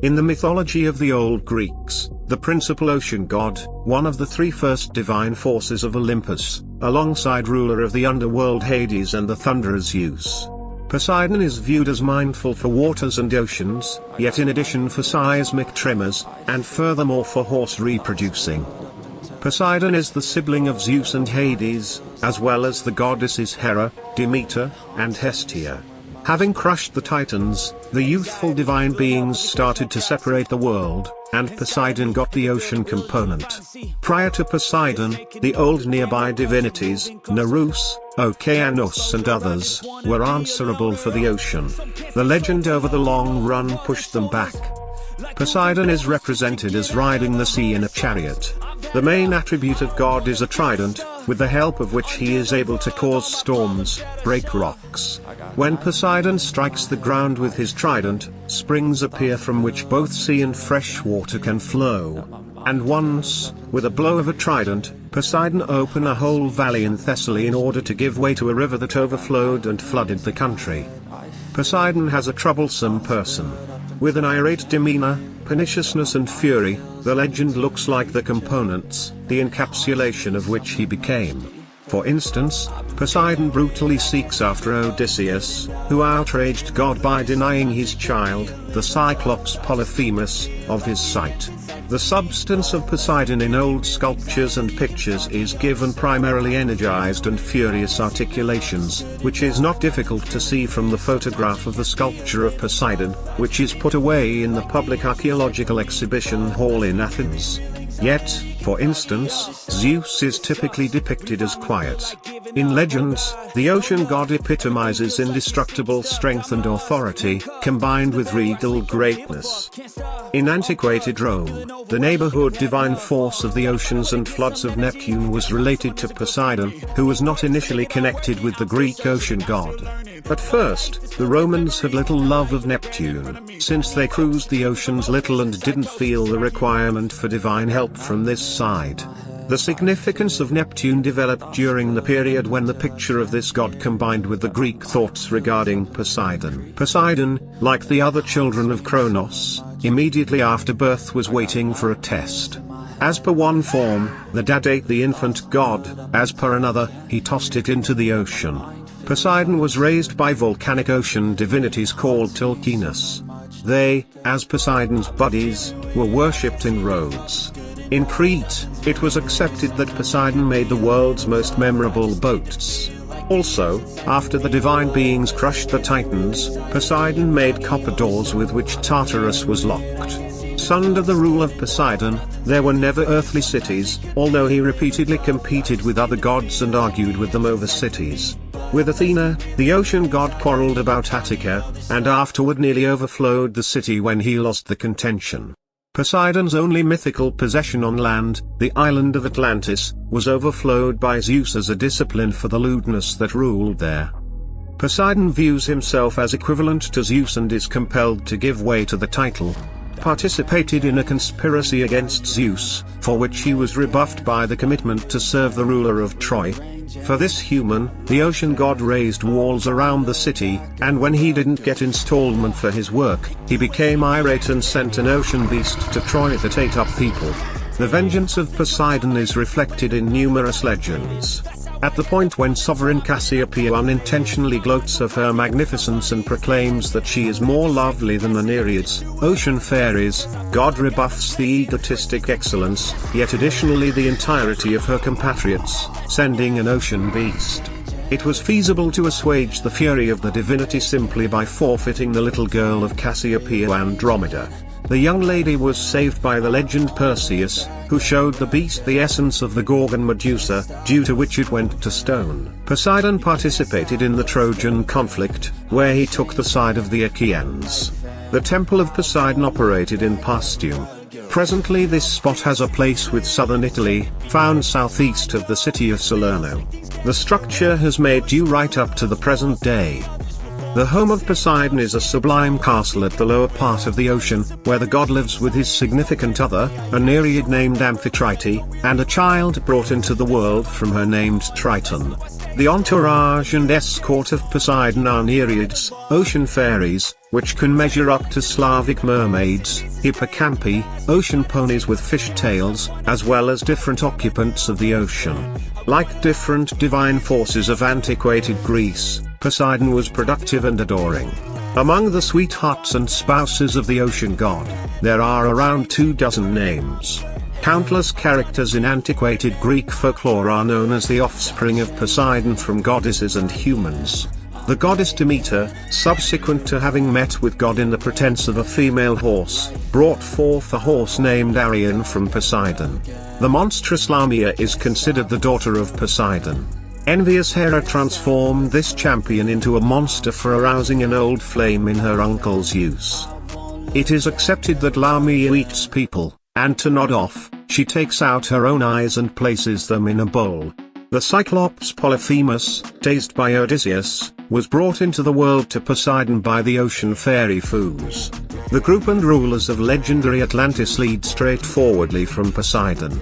In the mythology of the old Greeks, the principal ocean god, one of the three first divine forces of Olympus, alongside ruler of the underworld Hades and the Thunderer Zeus. Poseidon is viewed as mindful for waters and oceans, yet in addition for seismic tremors, and furthermore for horse reproducing. Poseidon is the sibling of Zeus and Hades, as well as the goddesses Hera, Demeter, and Hestia. Having crushed the Titans, the youthful divine beings started to separate the world, and Poseidon got the ocean component. Prior to Poseidon, the old nearby divinities, Nerus, Okeanos and others, were answerable for the ocean. The legend over the long run pushed them back. Poseidon is represented as riding the sea in a chariot. The main attribute of God is a trident, with the help of which he is able to cause storms, break rocks. When Poseidon strikes the ground with his trident, springs appear from which both sea and fresh water can flow. And once, with a blow of a trident, Poseidon opened a whole valley in Thessaly in order to give way to a river that overflowed and flooded the country. Poseidon has a troublesome person. With an irate demeanor, perniciousness and fury, the legend looks like the components, the encapsulation of which he became. For instance, Poseidon brutally seeks after Odysseus, who outraged God by denying his child, the Cyclops Polyphemus, of his sight. The substance of Poseidon in old sculptures and pictures is given primarily energized and furious articulations, which is not difficult to see from the photograph of the sculpture of Poseidon, which is put away in the public archaeological exhibition hall in Athens. Yet, for instance, Zeus is typically depicted as quiet. In legends, the ocean god epitomizes indestructible strength and authority, combined with regal greatness. In antiquated Rome, the neighborhood divine force of the oceans and floods of Neptune was related to Poseidon, who was not initially connected with the Greek ocean god. At first, the Romans had little love of Neptune, since they cruised the oceans little and didn't feel the requirement for divine help from this side. The significance of Neptune developed during the period when the picture of this god combined with the Greek thoughts regarding Poseidon. Poseidon, like the other children of Kronos, immediately after birth was waiting for a test. As per one form, the dad ate the infant god, as per another, he tossed it into the ocean. Poseidon was raised by volcanic ocean divinities called Tulkinus. They, as Poseidon's buddies, were worshipped in Rhodes. In Crete, it was accepted that Poseidon made the world's most memorable boats. Also, after the divine beings crushed the Titans, Poseidon made copper doors with which Tartarus was locked. Under the rule of Poseidon, there were never earthly cities, although he repeatedly competed with other gods and argued with them over cities. With Athena, the ocean god quarreled about Attica, and afterward nearly overflowed the city when he lost the contention. Poseidon's only mythical possession on land, the island of Atlantis, was overflowed by Zeus as a discipline for the lewdness that ruled there. Poseidon views himself as equivalent to Zeus and is compelled to give way to the title. Participated in a conspiracy against Zeus, for which he was rebuffed by the commitment to serve the ruler of Troy. For this human, the ocean god raised walls around the city, and when he didn't get installment for his work, he became irate and sent an ocean beast to Troy that ate up people. The vengeance of Poseidon is reflected in numerous legends. At the point when sovereign Cassiopeia unintentionally gloats of her magnificence and proclaims that she is more lovely than the Nereids, ocean fairies, God rebuffs the egotistic excellence, yet additionally the entirety of her compatriots, sending an ocean beast. It was feasible to assuage the fury of the divinity simply by forfeiting the little girl of Cassiopeia, Andromeda. The young lady was saved by the legend Perseus, who showed the beast the essence of the Gorgon Medusa, due to which it went to stone. Poseidon participated in the Trojan conflict, where he took the side of the Achaeans. The Temple of Poseidon operated in Paestum. Presently this spot has a place with southern Italy, found southeast of the city of Salerno. The structure has made due right up to the present day. The home of Poseidon is a sublime castle at the lower part of the ocean, where the god lives with his significant other, a nereid named Amphitrite, and a child brought into the world from her named Triton. The entourage and escort of Poseidon are nereids, ocean fairies, which can measure up to Slavic mermaids, hippocampi, ocean ponies with fish tails, as well as different occupants of the ocean. Like different divine forces of antiquated Greece, Poseidon was productive and adoring. Among the sweethearts and spouses of the ocean god, there are around 24 names. Countless characters in antiquated Greek folklore are known as the offspring of Poseidon from goddesses and humans. The goddess Demeter, subsequent to having met with God in the pretense of a female horse, brought forth a horse named Arion from Poseidon. The monstrous Lamia is considered the daughter of Poseidon. Envious Hera transformed this champion into a monster for arousing an old flame in her uncle Zeus. It is accepted that Lamia eats people, and to nod off, she takes out her own eyes and places them in a bowl. The Cyclops Polyphemus, dazed by Odysseus, was brought into the world to Poseidon by the ocean fairy Phus. The group and rulers of legendary Atlantis lead straightforwardly from Poseidon.